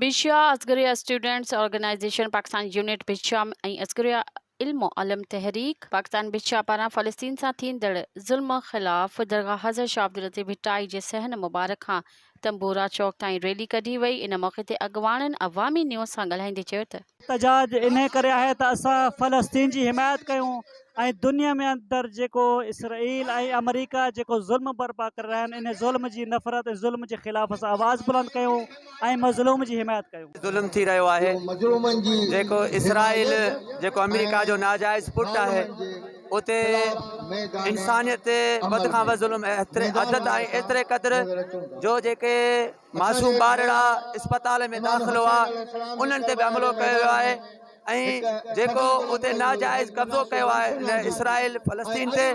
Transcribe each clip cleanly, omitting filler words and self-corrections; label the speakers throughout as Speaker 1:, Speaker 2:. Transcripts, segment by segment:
Speaker 1: बिशिया Asgaria students organisation Pakistan unit बिशिया ऐं असगरिया इल्म अलम तहरीक पाकिस्तान बिशिया पारां फ़लस्तीन सां थींदड़ ज़ुल्म ख़िलाफ़ दरगाह हज़रत शाह अब्दुल लतीफ़ भिटाई जे सहन मुबारक खां तंबूरा चौक ताईं रैली कढी वई। इन मौक़े ते अॻवाननि अवामी न्यूज़ सां ॻाल्हाईंदे चयो त
Speaker 2: एहतजाज इन करे आहे त असां फ़लस्तीन जी हिमायत कयूं ऐं दुनिया में अंदर जेको इसराइल ऐं अमेरिका जेको ज़ुल्म बर्पा करे रहिया आहिनि इन ज़ुल्म जी नफ़रत ऐं ज़ुल्म जे ख़िलाफ़ असां आवाज़ बुलंद कयूं ऐं मज़लूम जी हिमायत कयूं।
Speaker 3: ज़ुल्म थी रहियो आहे जेको इसराइल जेको अमेरिका जो नाजाइज़ पुटु आहे उते इंसानियत ते वध खां वधि ज़ुल्म एतिरे अदद ऐं एतिरे क़दुरु जो जेके मासूम ॿारड़ा इस्पताल में दाख़िल हुआ उन्हनि ते बि हमलो कयो वियो आहे ऐं जेको उते नाजाइज़ कब्ज़ो कयो आहे इन इसराइल फ़लस्तीन ते।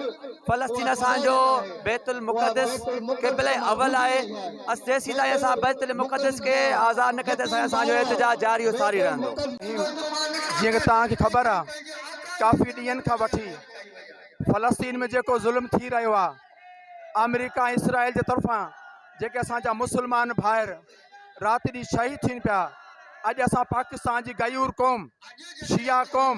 Speaker 3: फ़लस्तीन असांजो बैतुल मुक़द्दस क़िबले अवल आहे। जेसीं ताईं असां बैतुल मुक़द्दस के आज़ादु न कयो त असांजो एहतजाज जारी सारी रहंदो।
Speaker 4: जीअं कि तव्हांखे ख़बर आहे काफ़ी ॾींहंनि खां वठी फ़लस्तीन में जेको ज़ुल्म थी रहियो आहे अमेरिका ऐं इसराइल जे तरफ़ां जेके असांजा मुस्लमान भाइर राति ॾींहुं शहीद थियनि पिया। अॼु असां पाकिस्तान जी गयूर क़ौम शिया क़ौम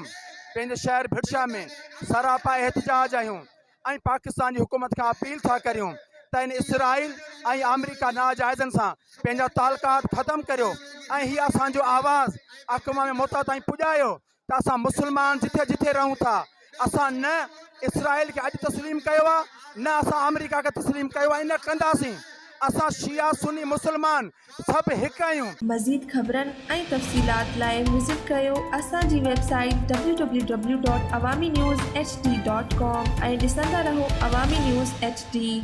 Speaker 4: पंहिंजे शहर भिड़शा में सरापा एहतजाज आहियूं ऐं पाकिस्तान जी हुकूमत खां अपील था करियूं त इन इसराइल ऐं अमेरिका नाजाइज़नि सां पंहिंजा तालुकात ख़तमु करियो ऐं हीअ असांजो आवाज़ अक़वाम मुतहदा ताईं पुॼायो त असां मुस्लमान जिथे जिथे रहूं था असां न इसराइल खे अॼु तस्लीम कयो आहे न असां अमेरिका खे तस्लीम कयो आहे, इन कंदासीं। असां शिया सुन्नी मुस्लमान सभु हिकु आहियूं।
Speaker 5: मज़ीद ख़बरनि ऐं तफ़सीलात लाइ विज़िट कयो असांजी वेबसाइट www.awamiNewsHD.com ऐं ॾिसंदा रहो अवामी न्यूज़ HD।